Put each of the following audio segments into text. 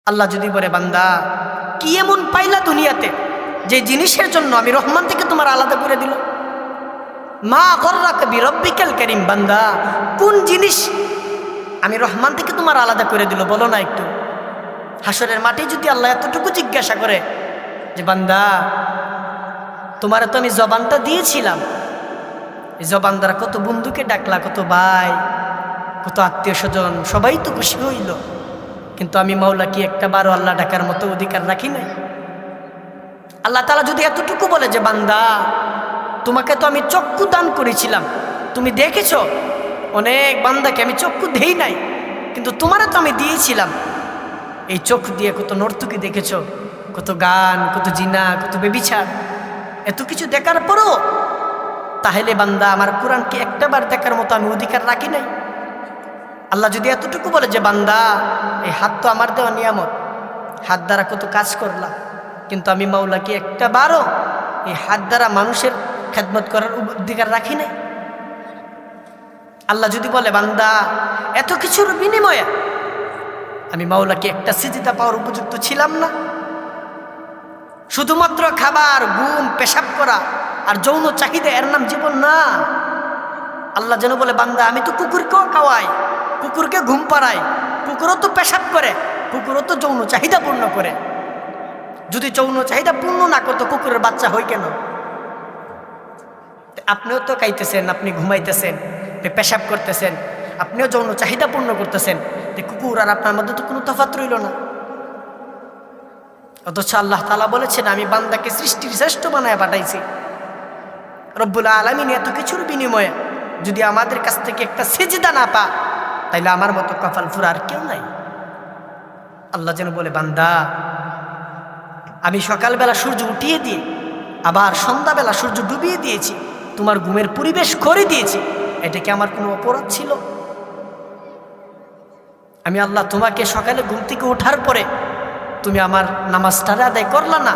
আল্লাহ যদি বলে বান্দা কি এমন পাইলা দুনিয়াতে যে জিনিসের জন্য আমি রহমান থেকে তোমার আলাদা করে দিল? মা গররাকা বিরব্বিকাল কারীম, বান্দা কোন জিনিস আমি রহমান থেকে তোমার আলাদা করে দিল বলো না একটু। হাসরের মাঠে যদি আল্লাহ এতটুকু জিজ্ঞাসা করে যে বান্দা তোমার তো আমি জবানটা দিয়েছিলাম, এই জবান দ্বারা কত বন্ধুকে ডাকলা, কত ভাই, কত আত্মীয় স্বজন, সবাই তো খুশি হইল, কিন্তু আমি মাওলা কি একটা বারো আল্লাহ ডাকার মতো অধিকার রাখি নাই? আল্লাহ তাআলা যদি এতটুকু বলে যে বান্দা তোমাকে তো আমি চক্ষু দান করেছিলাম, তুমি দেখেছ অনেক বান্দাকে আমি চক্ষু দেই নাই, কিন্তু তোমারে তো আমি দিয়েছিলাম, এই চোখ দিয়ে কত নর্তকী দেখেছ, কত গান, কত জিনা, কত বেবিচার, এত কিছু দেখার পরও তাহলে বান্দা আমার কোরআনকে একটাবার দেখার মতো আমি অধিকার রাখি নাই? আল্লাহ যদি এতটুকু বলে যে বান্দা এই হাত তো আমার দেওয়া নিয়ামত, হাত দ্বারা কত কাজ করলাম, কিন্তু আমি মাওলা কি একটাবারও এই হাত দ্বারা মানুষের খেদমত করার অধিকার রাখি নাই? আল্লাহ যদি বলে বান্দা এত কিছুর বিনিময়ে আমি মাওলা কি একটা সিজদা পাওয়ার উপযুক্ত ছিলাম না? শুধুমাত্র খাবার, ঘুম, পেশাব করা আর যৌন চাহিদা এর নাম জীবন না। আল্লাহ যেন বলে বান্দা আমি তো কুকুরকেও খাওয়াই, কুকুরকে ঘুম পাড়াই, কুকুরও তো পেশাব করে, কুকুরও তো যৌন চাহিদা পূর্ণ করে। যদি যৌন চাহিদা পূর্ণ না করতো কুকুরের বাচ্চা হয় কেন? আপনিও তো খাইতেছেন, আপনি ঘুমাইতেছেন, পেশাব করতেছেন, আপনিও যৌন চাহিদা পূর্ণ করতেছেন, কুকুর আর আপনার মধ্যে তো কোনো তফাৎ রইল না। অথচ আল্লাহ তাআলা বলেছেন আমি বান্দাকে সৃষ্টির শ্রেষ্ঠ বানায় পাঠাইছি। রব্বুল আলামিন এত কিছুর বিনিময়ে যদি আমাদের কাছ থেকে একটা সিজদা না পা, তাইলে আমার মতো কপাল ফুরা আর কেউ নাই। আল্লাহ যেন বলে বান্দা আমি সকালবেলা সূর্য উঠিয়ে দিয়ে আবার সন্ধ্যাবেলা সূর্য ডুবিয়ে দিয়েছি, তোমার ঘুমের পরিবেশ করে দিয়েছি, এটা কি আমার কোনো অপরাধ ছিল? আমি আল্লাহ তোমাকে সকালে ঘুম থেকে ওঠার পরে তুমি আমার নামাজটা আদায় করলা না,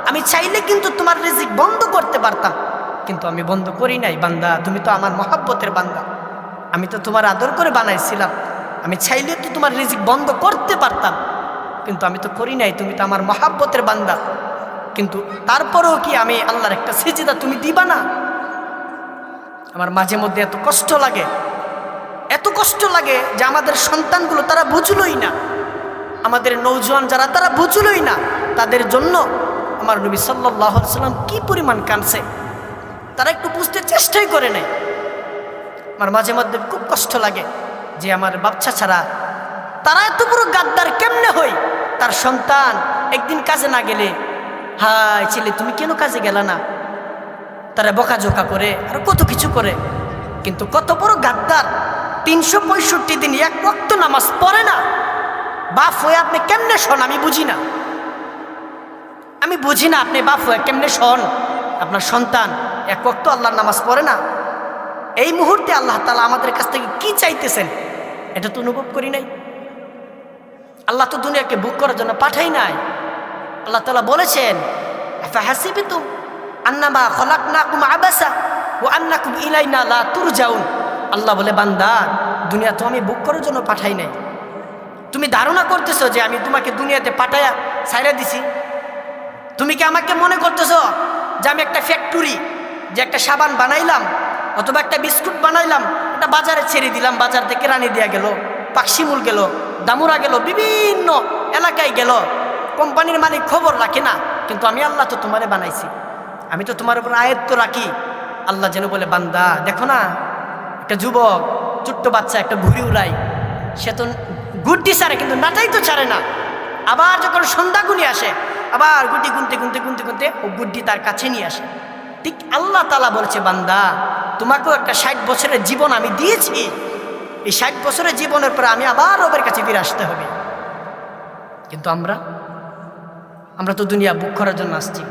আমি চাইলে কিন্তু তোমার রিজিক বন্ধ করতে পারতাম, কিন্তু আমি বন্ধ করি নাই। বান্দা তুমি তো আমার মহাব্বতের বান্দা, আমি তো তোমার আদর করে বানাইছিলাম, আমি চাইলে তো তোমার রিজিক বন্ধ করতে পারতাম, কিন্তু আমি তো করি নাই, তুমি তো আমার মহাব্বতের বান্দা, কিন্তু তারপরেও কি আমি আল্লাহর একটা সিজদা তুমি দিবা না? আমার মাঝে মধ্যে এত কষ্ট লাগে, এত কষ্ট লাগে যে আমাদের সন্তানগুলো তারা বুঝলই না, আমাদের নৌজওয়ান যারা তারা বুঝলই না, তাদের জন্য আমার নবী সাল্লাল্লাহু আলাইহি সাল্লাম কি পরিমাণ কাঁদছে তারা একটু বুঝতে চেষ্টাই করে নাই। আমার মাঝে মধ্যে খুব কষ্ট লাগে যে আমার বাচ্চা ছাড়া তারা এত বড় গাদ্দার কেমনে হয়? তার সন্তান একদিন কাজে না গেলে হাই ছেলে তুমি কেন কাজে গেলা না, তারা বকাঝোকা করে আর কত কিছু করে, কিন্তু কত বড় গাদ্দার 365 দিন এক ওয়াক্ত নামাজ পড়ে না। বাপ হয়ে আপনি কেমনে শোন? আমি বুঝি না, আমি বুঝি না আপনি বাপ হয়ে কেমনে শোন? আপনার সন্তান এক ওয়াক্ত আল্লাহর নামাজ পড়ে না। এই মুহূর্তে আল্লাহ তাআলা আমাদের কাছ থেকে কি চাইতেছেন এটা তো অনুভব করি নাই। আল্লাহ তো দুনিয়াকে বুক করার জন্য পাঠাই নাই। আল্লাহ তাআলা বলেছেন আফাহাসিবতুম আন্নামা খলাকনাকুম আবাসা ওয়া আন্নাকুম ইলাইনা লা তুরজাউন। আল্লাহ বলে বান্দা দুনিয়া তো আমি বুক করার জন্য পাঠাই নাই, তুমি ধারণা করতেছো যে আমি তোমাকে দুনিয়াতে পাঠায়া ছাইরা দিছি? তুমি কি আমাকে মনে করতেছো যে আমি একটা ফ্যাক্টরি, যে একটা সাবান বানাইলাম অথবা একটা বিস্কুট বানাইলাম, এটা বাজারে ছেড়ে দিলাম, বাজার থেকে রানী দিয়া গেল, পাকশিমুল গেল, দামুরা গেল, বিভিন্ন এলাকায় গেল, কোম্পানির মালিক খবর রাখে না, কিন্তু আমি আল্লাহ তো তোমারে বানাইছি, আমি তো তোমার উপর আয়ত্ত রাখি। আল্লাহ যেন বলে বান্দা দেখো না একটা যুবক ছোট্ট বাচ্চা একটা ঘুড়ি উড়াই, সে তো গুড্ডি ছাড়ে কিন্তু নাটাই তো ছাড়ে না, আবার যখন সন্ধ্যা গুনি আসে আবার গুড্ডি গুনতে গুনতে গুনতে গুনতে ও গুড্ডি তার কাছে নিয়ে আসে। ঠিক আল্লাহ তাআলা বলছে বান্দা তোমাকেও একটা 60 বছরের জীবন আমি দিয়েছি, এই 60 বছরের জীবনের পরে আমি আবার রবের কাছে ফিরে আসতে হবে। কিন্তু আমরা তো দুনিয়া বুক করার জন্য আসছি,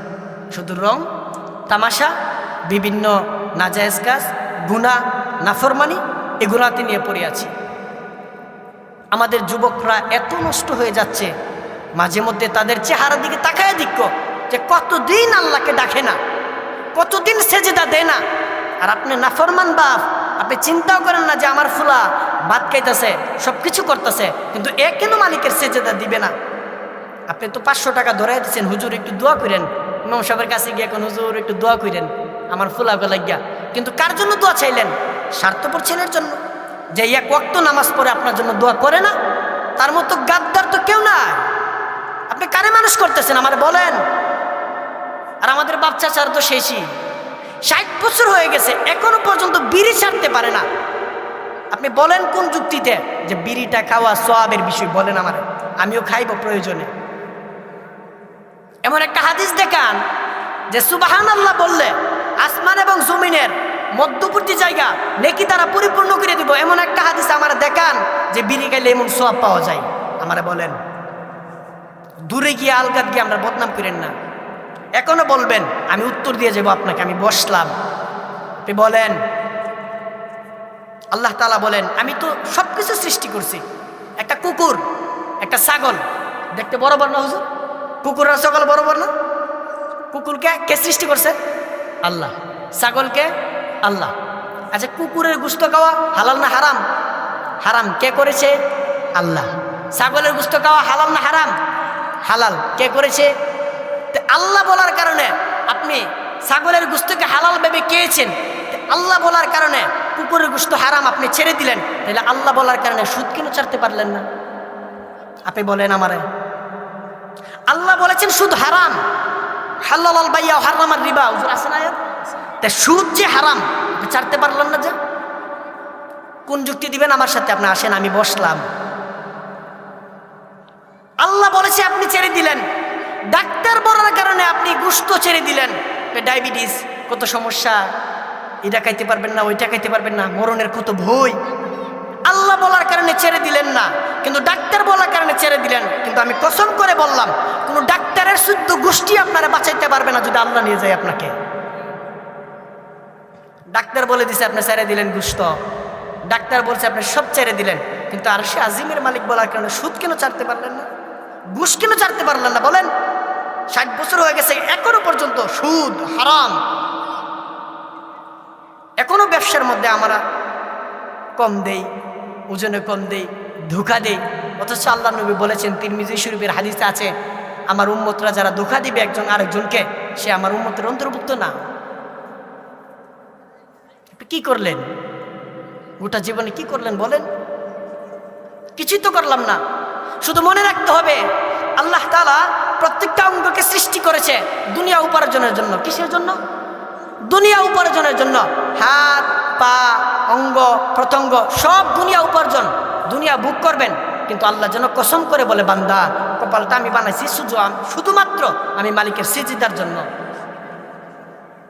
শুধু রং তামাশা, বিভিন্ন নাজায়েজ কাজ, গুনাহ, নাফরমানি, এগুলাতে নিয়ে পড়ে আছি। আমাদের যুবকরা এত নষ্ট হয়ে যাচ্ছে, মাঝে মধ্যে তাদের চেহারার দিকে তাকায় দেখো যে কতদিন আল্লাহকে ডাকে না, কতদিন সেজদা দেয় না। আর আপনি নাফরমান বাপ, আপনি চিন্তাও করেন না যে আমার ফুলা ভাত খাইতেছে, সব কিছু করতেছে, কিন্তু এ কেন মালিকের সেজদা দিবে না? আপনি তো 500 টাকা ধরাই দিচ্ছেন, হুজুর একটু দোয়া করেন, ইমাম সাহেবের কাছে গিয়ে এখন হুজুর একটু দোয়া করেন আমার ফুলাগো লাগিয়া। কিন্তু কার জন্য দোয়া চাইলেন? স্বার্থপর ছেলের জন্য, যে এক ওয়াক্ত নামাজ পড়ে আপনার জন্য দোয়া করে না। তার মতো গাদ্দার তো কেউ নাই। আপনি কারে মানুষ করতেছেন আমার বলেন? আর আমাদের বাপ চাচার তো শেষই, 60 বছর হয়ে গেছে এখনো পর্যন্ত বিড়ি ছাড়তে পারে না। আপনি বলেন কোন যুক্তিতে যে বিড়িটা খাওয়া সওয়াবের বিষয়? বলেন আমার, আমিও খাইব প্রয়োজনে। এমন একটা হাদিস দেখান যে সুবহানাল্লাহ বললে আসমান এবং জমিনের মধ্যবর্তী জায়গা নেকি দ্বারা পরিপূর্ণ করে দিব। এমন একটা হাদিস আমার দেখান যে বিড়ি খাইলে এমন সওয়াব পাওয়া যায়। আমারে বলেন। দূরে গিয়ে আলগাত গিয়ে আমরা বদনাম করেন না। এখনো বলবেন, আমি উত্তর দিয়ে যাব আপনাকে। আমি বসলাম, আপনি বলেন। আল্লাহ তাআলা বলেন, আমি তো সব কিছু সৃষ্টি করছি। একটা কুকুর, একটা ছাগল দেখতে বরাবর না হুজুর? কুকুর আর ছাগল বরাবর না? কুকুরকে কে সৃষ্টি করছে? আল্লাহ। ছাগলকে? আল্লাহ। আচ্ছা, কুকুরের গোশত খাওয়া হালাল না হারাম? হারাম। কে করেছে? আল্লাহ। ছাগলের গোশত খাওয়া হালাল না হারাম? হালাল। কে করেছে? আল্লাহ বলার কারণে আপনি ছাগলের গোশতকে হালাল ভেবে খেয়েছেন। আল্লাহ বলার কারণে কুকুরের গোশত হারাম আপনি ছেড়ে দিলেন। তাহলে আল্লাহ বলার কারণে সুদ কেন ছাড়তে পারলেন না? আপনি বলেন আমারে। আল্লাহ বলেছেন সুদ হারাম, হালাল বাইয়া হারামার রিবা, হুজুর আছে না? তা সুদ যে হারাম আপনি ছাড়তে পারলেন না যে? কোন যুক্তি দিবেন আমার সাথে? আপনি আসেন, আমি বসলাম। আল্লাহ বলেছে আপনি ছেড়ে দিলেন। ডাক্তার বলার কারণে আপনি গোশত ছেড়ে দিলেন। ডায়াবেটিস, কত সমস্যা, এটা খাইতে পারবেন না, ওইটা খাইতে পারবেন না, মরণের কত ভয়। আল্লাহ বলার কারণে ছেড়ে দিলেন না, কিন্তু ডাক্তার বলার কারণে ছেড়ে দিলেন। কিন্তু আমি কসম করে বললাম, কোনো ডাক্তারের শুদ্ধ গোষ্ঠী আপনারা বাঁচাইতে পারবে না যদি আল্লাহ নিয়ে যায় আপনাকে। ডাক্তার বলে দিছে আপনি ছেড়ে দিলেন গোশত, ডাক্তার বলছে আপনি সব ছেড়ে দিলেন, কিন্তু আরশে আজিমের মালিক বলার কারণে সুদ কেন ছাড়তে পারলেন না? ঘুষ কেন ছাড়তে পারলেন না বলেন? 60 বছর হয়ে গেছে এখনো পর্যন্ত সুদ হারাম। এখনো ব্যবসার মধ্যে আমরা কম দেই, ওজনে কম দেই, ধোঁকা দেই। অথচ আল্লাহ নবী বলেছেন, তিরমিজি শরীফের হাদিসে আছে, আমার উম্মতরা যারা ধোঁকা দিবে একজন আরেকজনকে, সে আমার উম্মতের অন্তর্ভুক্ত না। কি করলেন গোটা জীবনে? কি করলেন বলেন? কিছুই তো করলাম না। শুধু মনে রাখতে হবে, আল্লাহ তাআলা প্রত্যেকটা অঙ্গকে সৃষ্টি করেছে দুনিয়া উপার্জনের জন্য। কিসের জন্য? দুনিয়া উপার্জনের জন্য। হাত, পা, অঙ্গ প্রত্যঙ্গ সব দুনিয়া উপার্জন, দুনিয়া ভোগ করবেন। কিন্তু আল্লাহ যেন কসম করে বলে, বান্দা, কপালটা আমি বানাইছি শুধুমাত্র আমি মালিকের সিজদার জন্য।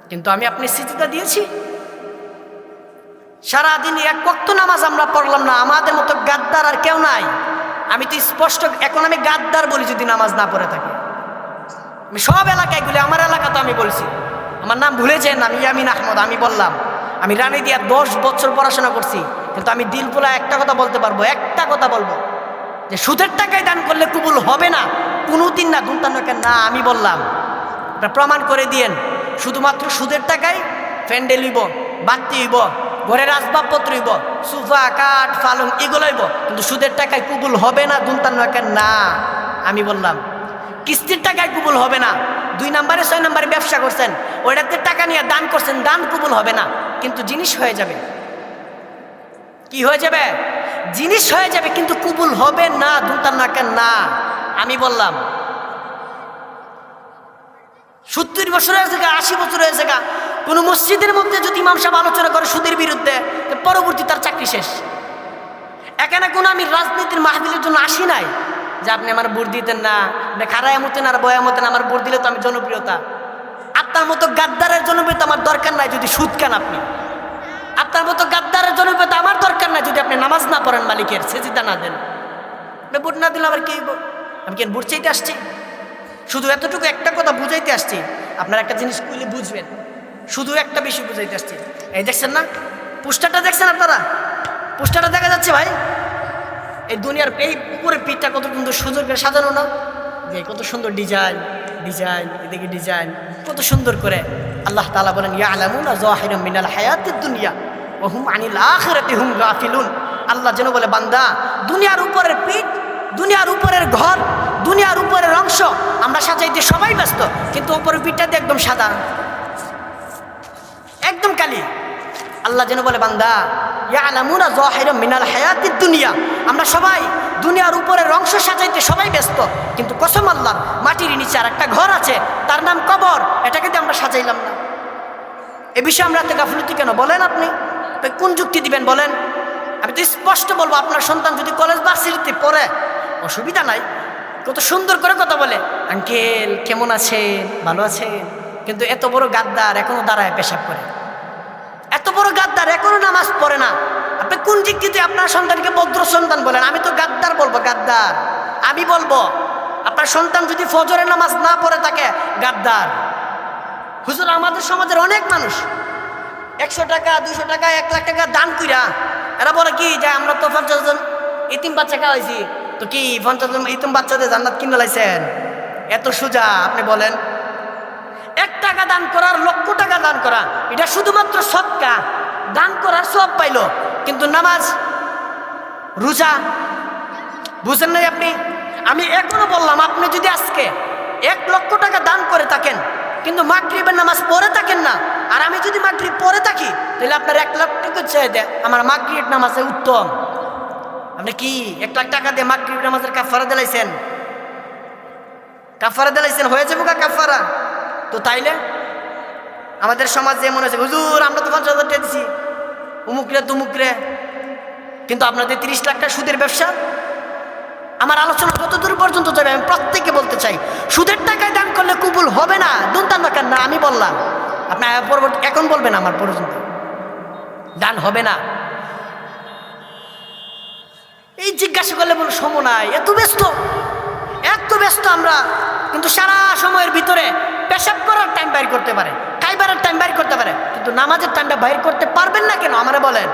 কিন্তু আমি আপনি সিজদা দিয়েছি? সারাদিন এক ওয়াক্ত নামাজ আমরা পড়লাম না। আমাদের মতো গাদ্দার আর কেউ নাই। আমি তো স্পষ্ট এখন আমি গাদ্দার বলি যদি নামাজ না পড়ে থাকি। আমি সব এলাকায় গুলি, আমার এলাকা তো আমি বলছি, আমার নাম ভুলেছেন, আমি ইয়ামিন আহমদ। আমি বললাম আমি রানী দিয়া 10 বছর পড়াশোনা করছি, কিন্তু আমি দিল ফুলা একটা কথা বলতে পারবো, একটা কথা বলবো, যে সুদের টাকায় দান করলে কবুল হবে না কোনোদিন না, দুন্তান্নকে না। আমি বললাম এটা প্রমাণ করে দিয়েন। শুধুমাত্র সুদের টাকায় প্যান্ডেল হইব, বাতি হইব, ঘরের আসবাবপত্র হইব, সোফা, কাঠ, পালং এগুলো হইব, কিন্তু সুদের টাকায় কবুল হবে না, দুন্তান্নকে না। আমি বললাম কিস্তির টাকায় কবুল হবে না। 2 নম্বরে 6 নম্বরে ব্যবসা করছেন, ওইটাতে টাকা নিয়ে দান করছেন, দান কবুল হবে না, কিন্তু জিনিস হয়ে যাবে। কি হয়ে যাবে? জিনিস হয়ে যাবে, কিন্তু কবুল হবে না, দুন্তান্নকে না। আমি বললাম 70 বছর হয়েছে, 80 বছর হয়েছে, কোনো মসজিদের মধ্যে যদি ইমাম সাহেব আলোচনা করে সুদের বিরুদ্ধে, পরবর্তী তার চাকরি শেষ। এখানে কোনো আমি রাজনীতির মাহফিলের জন্য আসি নাই যে আপনি আমার ভোট দিতেন না, খারায় মতেন আর বয়া মতেন, আমার ভোট দিলে তো আমি জনপ্রিয়তা। আপনার মতো গাদ্দারের জনপ্রিয়তা আমার দরকার নাই যদি সুদ খান আপনি। আপনার মতো গাদ্দারের জনপ্রিয়তা আমার দরকার নাই যদি আপনি নামাজ না পড়েন, মালিকের সেজদা না দেন। আপনি ভোট না দিলে আবার কি? আমি কেন ভোট চাইতে আসছি? শুধু এতটুকু একটা কথা বুঝাইতে আসছি। আপনার একটা জিনিস কইলে বুঝবেন, শুধু একটা বিষয় বুঝাইতে আসছি। এই দেখছেন না পোস্টারটা? দেখছেন আপনারা পোস্টারটা? দেখা যাচ্ছে ভাই, এই দুনিয়ার এই উপরে পিঠটা কত সুন্দর সুন্দর করে সাজানো না? যে কত সুন্দর ডিজাইন, ডিজাইন, এদিকে ডিজাইন, কত সুন্দর করে। আল্লাহ তাআলা বলেন, ইয়ালামুনা যাহিরাম মিনাল হায়াতিদ দুনিয়া ওয়া হুম আনিল আখিরাতি হুম গাফিলুন। আল্লাহ যেন বলে, বান্দা, দুনিয়ার উপরের পিঠ, দুনিয়ার উপরের ঘর, দুনিয়ার উপরের অংশ অংশ আমরা সাজাইতে সবাই ব্যস্ত, কিন্তু উপরের পিঠটা দিয়ে একদম সাদা, একদম কালি। আল্লাহ যেন বলে, বান্দা ইয়ালামুনা যাহিরাম মিনাল হায়াতিদ দুনিয়া, আমরা সবাই দুনিয়ার উপরের অংশ সাজাইতে সবাই ব্যস্ত, কিন্তু কসম আল্লাহর, মাটির নিচে আর একটা ঘর আছে, তার নাম কবর, এটাকে দিয়ে আমরা সাজাইলাম না। এ বিষয়ে আমরা এত গাফলতি কেন বলেন? আপনি কোন যুক্তি দিবেন বলেন? আমি তো স্পষ্ট বলবো, আপনার সন্তান যদি কলেজ ভার্সিটিতে পড়ে অসুবিধা নাই, কত সুন্দর করে কথা বলে, আঙ্কেল কেমন আছেন, ভালো আছেন, কিন্তু এত বড় গাদ্দার এখনো দাঁড়ায় পেশাব করে, এত বড় গাদ্দার এখনো নামাজ পড়ে না। আপনি কোন যুক্তিতে আপনার সন্তানকে ভদ্র সন্তান বলেন? আমি তো গাদ্দার বলবো, গাদ্দার আমি বলবো। আপনার সন্তান যদি ফজরের নামাজ না পড়ে থাকে, গাদ্দার। হুজুর, আমাদের সমাজের অনেক মানুষ 100 টাকা 200 টাকা 1 লাখ টাকা দান কইরা এরা বলে কি যে আমরা তো 50 জন ইতিম বাচ্চা খাওয়াইছি, তো কি 50 জন ইতিম বাচ্চাদের জান্নাত কিনে লাইছেন? এত সোজা? আপনি বলেন 1 টাকা দান করার, লক্ষ টাকা দান করা, এটা শুধুমাত্র সদকা দান করার সওয়াব পাইলো, কিন্তু নামাজ রোজা বুঝেন নাই আপনি? আমি এখনো বললাম, আপনি যদি আজকে 1 লক্ষ টাকা দান করে থাকেন কিন্তু মাগরিবের নামাজ পড়ে থাকেন না, আর আমি যদি মাগরিব পড়ে থাকি, তাহলে আপনার 1 লাখ টাকা চেয়ে দেয় আমার মাগরিব নামাজে উত্তম। আপনি কি 1 লাখ টাকা দিয়ে মাগরিব নামাজের কাফারা দিলাইছেন? কাফারা দিলাইছেন, হয়ে যাবো কাফারা। তো তাইলে আমাদের সমাজ যেমন আছে, হুজুর আমরা তো 50,000 টাকা দিছি উমুকরে তুমুকরে, কিন্তু আপনাদের 30 লাখ টাকা সুদের ব্যবসা। আমার আলোচনা যতদূর পর্যন্ত যাবে, আমি প্রত্যেককে বলতে চাই, সুদের টাকায় দান করলে কবুল হবে না, দুনতান দরকার না। আমি বললাম, আপনি পরবর্তী এখন বলবেন আমার পর্যন্ত দান হবে না। এই জিজ্ঞাসা করলে বলো সময় নাই, এত ব্যস্ত এত ব্যস্ত আমরা, কিন্তু সারা সময়ের ভিতরে পেশাব করার টাইম বাইর করতে পারে, খাইবারের টাইম বাইর করতে পারে, কিন্তু নামাজের টাইমটা বাইর করতে পারবেন না কেন? আমারে বলেন।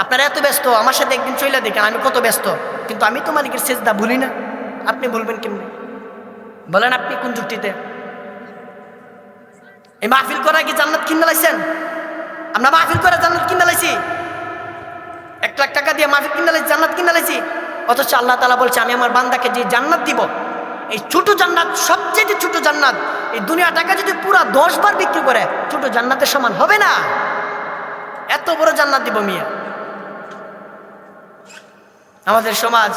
আপনারা এত ব্যস্ত, আমার সাথে একদিন চলে দেখেন আমি কত ব্যস্ত, কিন্তু আমি তো মালিকের সেজদা ভুলি না। আপনি বলবেন কেমনি? বলেন আপনি কোন যুক্তিতে? এই মাহফিল করা কি জান্নাত কিনে লাইছেন? আমরা মাহফিল করে জান্নাত কিনে লাইছি, 1 লাখ টাকা দিয়ে মাহফিল কিনে লাইছি, জান্নাত কিনে লাইছি। অথচ আল্লাহ তাআলা বলছে, আমি আমার বান্দাকে যে জান্নাত দিব, এই ছোট জান্নাত, সবচেয়ে ছোট জান্নাত, এই দুনিয়া টাকা যদি পুরা 10 বার বিক্রি করে ছোট জান্নাতের সমান হবে না। এত বড় জান্নাত দিব মিয়া। আমাদের সমাজ,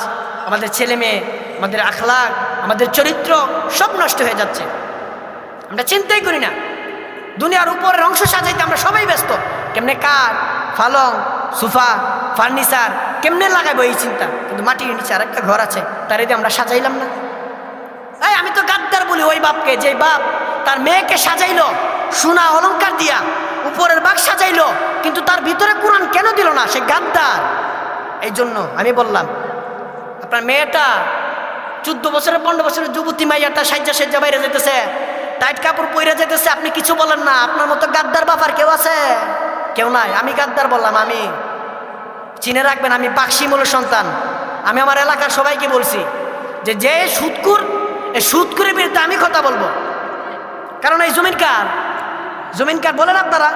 আমাদের ছেলে মেয়ে, আমাদের আখলাক, আমাদের চরিত্র সব নষ্ট হয়ে যাচ্ছে, আমরা চিন্তাই করি না। দুনিয়ার উপরের অংশ সাজাইতে আমরা সবাই ব্যস্ত, কেমনে কাঠ, পালং, সোফা, ফার্নিচার কেমনে লাগাইবো এই চিন্তা, কিন্তু মাটির নিচে আর একটা ঘর আছে, তার এতে আমরা সাজাইলাম না। এই আমি তো গাদ্দার বলি ওই বাপকে, যে বাপ তার মেয়েকে সাজাইলো সোনা অলংকার দিয়া, উপরের বাগ সাজাইলো, কিন্তু তার ভিতরে কোরআন কেন দিল না? সে গাদ্দার। এই জন্য আমি বললাম, আপনার মেয়েটা 14 বছরের 15 বছরের যুবতী মাইয়াটা সাজ্জা বাইরে যেতেছে, টাইট কাপড় পরে যেতেছে, আপনি কিছু বলেন না। আপনার মতো গাদ্দার বাপার কেউ আছে? কেউ নাই। আমি গাদ্দার বললাম? আমি চিনে রাখবেন, আমি বাক্সিমূলের সন্তান। আমি আমার এলাকার সবাইকে বলছি যে সুদকুর, এই সুদকুরের বিরুদ্ধে আমি কথা বলবো, কারণ এই জমিন কার? জমিন কার বলেন আপনারা?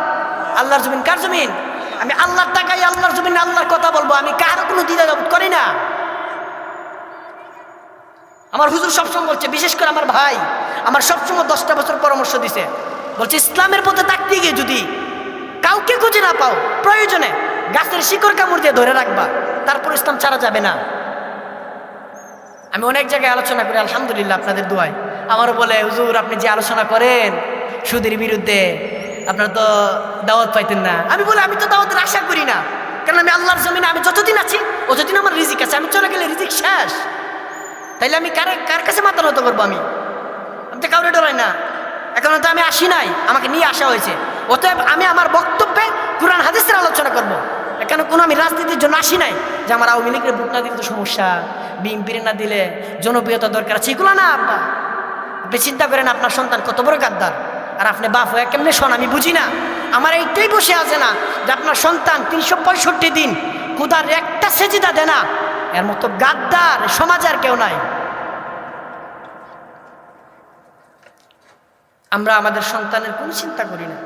আল্লাহর জমিন। কার জমিন? আমি আল্লাহর টাকায় আল্লাহর জমিন আল্লাহর কথা বলবো, আমি কারো কোনো দ্বিধাবোধ করি না। আমার হুজুর সবসময় বলছে, বিশেষ করে আমার ভাই আমার সবসময় 10টা বছর পরামর্শ দিছে, বলছে ইসলামের পথে থাকতে গিয়ে যদি কাউকে খুঁজে না পাও, প্রয়োজনে গাছের শিকড় কামড় দিয়ে ধরে রাখবা, তারপর ইসলাম ছাড়া যাবে না। আমি অনেক জায়গায় আলোচনা করি, আলহামদুলিল্লাহ আপনাদের দোয়ায়। আমারও বলে, হুজুর আপনি যে আলোচনা করেন সুদের বিরুদ্ধে, আপনারা তো দাওয়াত পাইতেন না। আমি বলি, আমি তো দাওয়াতের আশা করি না, কারণ আমি আল্লাহর জমিনে আমি যতদিন আছি ততদিন আমার রিজিক আছে, আমি চলে গেলে রিজিক শেষ। তাইলে আমি কার কাছে মাথা নত করবো? আমি তো কাউরে ডরাই না। এখন তো আমি আসি নাই, আমাকে নিয়ে আসা হয়েছে, অতএব আমি আমার বক্তব্যে কোরআন হাদিসের আলোচনা করবো। এখানে কোনো আমি রাজনীতির জন্য আসি নাই, যে আমার আওয়ামী লীগের ভোট না দিলে তো সমস্যা, বিএনপির না দিলে জনপ্রিয়তা দরকার আছে, এগুলো না। আপনি চিন্তা করেন আপনার সন্তান কত বড় গাদ্দার, আর আপনি বাপ হয়ে কেমনে শোন? আমি বুঝি না। আমার এইটাই বসে আছে না যে আপনার সন্তান 365 দিন খুদার একটা সেজদা দেয় না, এর মতো গাদ্দার সমাজে আর কেউ নাই। আমরা আমাদের সন্তানের কোনো চিন্তা করি না।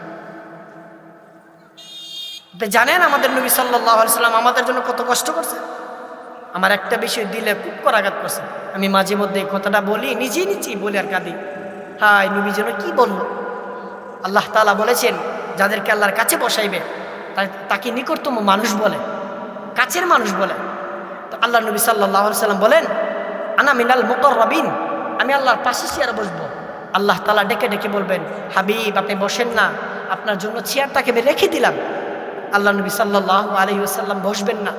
আপনি জানেন আমাদের নবী সাল্লাল্লাহু আলাইহি সাল্লাম আমাদের জন্য কত কষ্ট করছে? আমার একটা বিষয় দিলে খুব করাঘাত করছে। আমি মাঝে মধ্যে এই কথাটা বলি, নিজেই বলি আর কাঁদি। হাই নবী যেন কি বলল। আল্লাহ তাআলা বলেছেন যাদেরকে আল্লাহর কাছে বসাইবে তাকে নিকটতম মানুষ বলে, কাছের মানুষ বলে। তো আল্লাহ নবী সাল্লাল্লাহু আলাইহি সাল্লাম বলেন আনা মিনাল মুকাররাবিন, আমি আল্লাহর পাশে চেয়ারে বসবো। আল্লাহ তাআলা ডেকে ডেকে বলবেন হাবিব আপনি বসেন না, আপনার জন্য চেয়ারটাকে রেখে দিলাম। আল্লাহ নবী সাল্লাল্লাহু আলাইহি ওয়াসাল্লাম বসবেন না,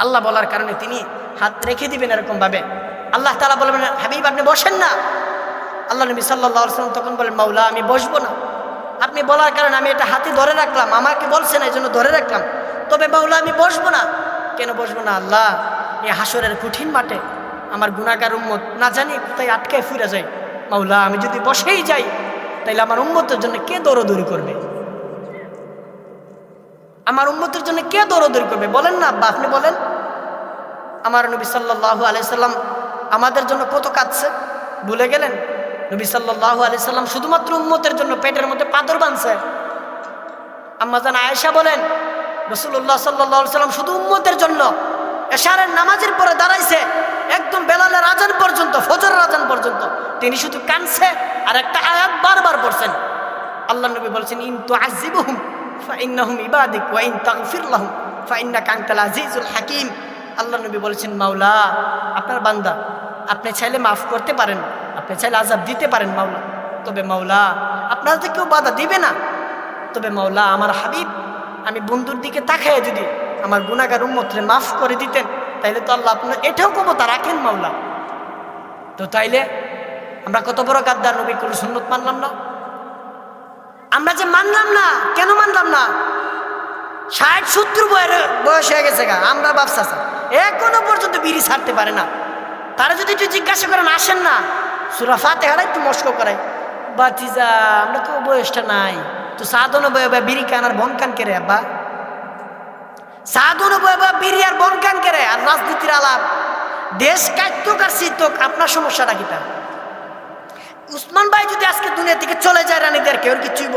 আল্লাহ বলার কারণে তিনি হাত রেখে দিবেন এরকম ভাবে। আল্লাহ তাআলা বলবেন হাবিব আপনি বসেন না। আল্লাহ নবী সাল্লাল্লাহু আলাইহি ওয়াসাল্লাম তখন বলেন মাওলা আমি বসবো না, আপনি বলার কারণে আমি এটা হাতে ধরে রাখলাম, আমাকে বলছেন এই জন্য ধরে রাখলাম, তবে মাওলা আমি বসবো না। কেন বসবো না? আল্লাহ এই হাসরের কঠিন মাঠে আমার গুনাহগার উম্মত না জানি কোথায় আটকায় ফিরে যায়। মাওলা আমি যদি বসেই যাই তাইলে আমার উম্মতের জন্য কে দৌড়দৌড়ি করবে? আমার উম্মতের জন্য কে দৌড়দৌড়ি করবে? বলেন না আব্বা, আপনি বলেন। আমার নবী সাল্লাল্লাহু আলাইহি সাল্লাম আমাদের জন্য কত কাঁদছে, ভুলে গেলেন? নবী সাল্লাল্লাহু আলাইহি সাল্লাম শুধুমাত্র উম্মতের জন্য পেটের মধ্যে পাথর বাঁধছে। আম্মা জান আয়েশা বলেন রাসূলুল্লাহ সাল্লাল্লাহু আলাইহি সাল্লাম শুধু উম্মতের জন্য এশারের নামাজের পরে দাঁড়াইছে একদম বেলালের আজান পর্যন্ত, ফজরের আজান পর্যন্ত তিনি শুধু কাঁদছে আর একটা আয়াত বারবার পড়ছেন। আল্লাহ নবী বলেছেন ইন তুআযিবুহুম ফাইন্নাহুম ইবাদিক ওয়া ইন তাগফির লাহুম ফাইন্নাকা আনতাল আজিজুল হাকীম। আল্লাহ নবী বলেছেন মাওলা আপনার বান্দা, আপনি চাইলে মাফ করতে পারেন, আপনি চাইলে আযাব দিতে পারেন মাওলা, তবে মাওলা আপনার তো কেউ বাধা দিবে না। তবে মাওলা আমার হাবিব আমি বন্ধুর দিকে তাকায় যদি আমার গুনাহগার উম্মতরে মাফ করে দিতেন তাইলে তো আল্লাহ আপনার এটাও ক্ষমতা রাখেন মাওলা। তো তাইলে আমরা কত বড় গাদ্দার, নবী কোনো সুন্নত মানলাম না। আমরা যে মানলাম না, কেন মানলাম না? 60-70 বয়স হয়ে গেছে গা, আমরা বাপসা এখনো পর্যন্ত বিড়ি ছাড়তে পারে না। তারা যদি একটু জিজ্ঞাসা করেন আসেন না সূরা ফাতিহাটা একটু মস্ক করে, বাতিজা আমরা তো বয়সটা নাই, তো সাধন বয়বা বিড়ি কান আর বন কান কেরে আব্বা, সাধন বয়বা বিড়ি আর বন কান কেরে আর রাজনীতির আলাপ, দেশ কাটতো আর শীতক, আপনার সমস্যাটা কিটা? উসমান ভাই যদি আজকে দুনিয়া থেকে চলে যায় রানীদের কেউ কিছুইব,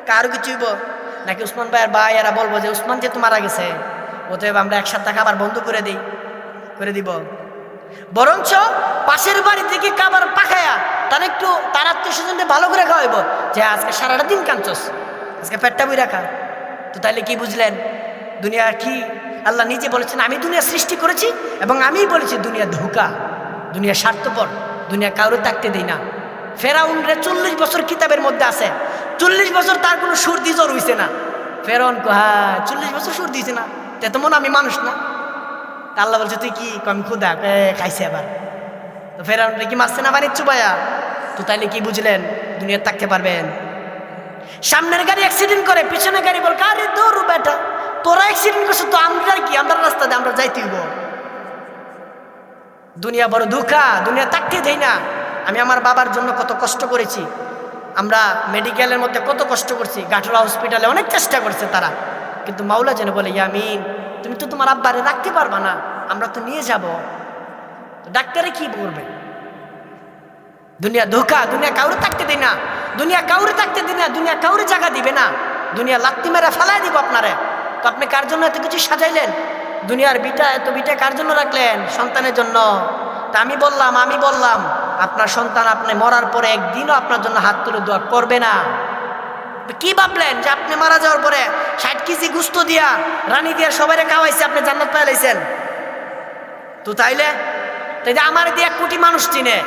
কারো কিছুইব নাকি? উসমান ভাইয়ের ভাই এরা বলবো যে উসমান যেহেতু মারা গেছে অতএব আমরা একসাথে খাবার বন্ধ করে দিব। বরঞ্চ পাশের বাড়ি থেকে খাবার পাখায়া তার আত্মীয় স্বজনকে ভালো করে খাওয়াইব যে আজকে সারাটা দিন কাঁদছস, আজকে পেটটা বই রাখা। তো তাইলে কি বুঝলেন দুনিয়া কি? আল্লাহ নিজে বলেছেন আমি দুনিয়া সৃষ্টি করেছি এবং আমিই বলেছি দুনিয়া ধোঁকা, দুনিয়া স্বার্থপর, দুনিয়া কাউরে থাকতে দেই না। ফেরাউন রে 40 বছর কিতাবের মধ্যে আছে, 40 বছর তার কোনো সর্দি জ্বর হইছে না। ফেরাউন হ্যাঁ 40 বছর সর্দি হইছে না, তে মনে আমি মানুষ না? আল্লাহ বলছে তুই কি কম ক্ষুদা খাইছে আবার। তো ফেরাউন রে কি মারছে না বাড়ির চুবাইয়া? তো তাইলে কি বুঝলেন দুনিয়া থাকতে পারবেন? সামনের গাড়ি অ্যাক্সিডেন্ট করে, পিছনের গাড়ি বল আরে দৌড় বেটা, তোরা অ্যাক্সিডেন্ট করছো তো আমরা কি, আমরা রাস্তা দিয়ে আমরা যাইতে হইব। দুনিয়া বড় ধোঁকা, দুনিয়া থাকতে দেই না। আমি আমার বাবার জন্য কত কষ্ট করেছি, আমরা মেডিকেলের মধ্যে কত কষ্ট করছি, গাঠুরা হসপিটালে অনেক চেষ্টা করছে তারা, কিন্তু মাওলা যেন বলে ইয়ামিন তুমি তো তোমার আব্বারে রাখতে পারবা না, আমরা তো নিয়ে যাব। ডাক্তারে কি বলবে? দুনিয়া ধোঁকা, দুনিয়া কাউরে থাকতে দেয় না, দুনিয়া কাউরে থাকতে দিই না, দুনিয়া কাউরে জায়গা দিবে না, দুনিয়া লাত্তি মেরে ফেলাই দিব আপনারে। তো আপনি কার জন্য এত কিছু সাজাইলেন? দুনিয়ার এত বিটা কার জন্য রাখলেন? সন্তানের জন্য। তা আমি বললাম আপনার সন্তান আপনি মরার পরে একদিনও আপনার জন্য হাত তুলে দোয়া করবে না। কি ভাবলেন যে আপনি মারা যাওয়ার পরে 60 কেজি গুস্ত দিয়া রানী দিয়া সবাই খাওয়াইছে আপনি জান্নাত পাই লাইছেন? তো তাইলে আমার দিয়ে 1 কোটি মানুষ চিনে,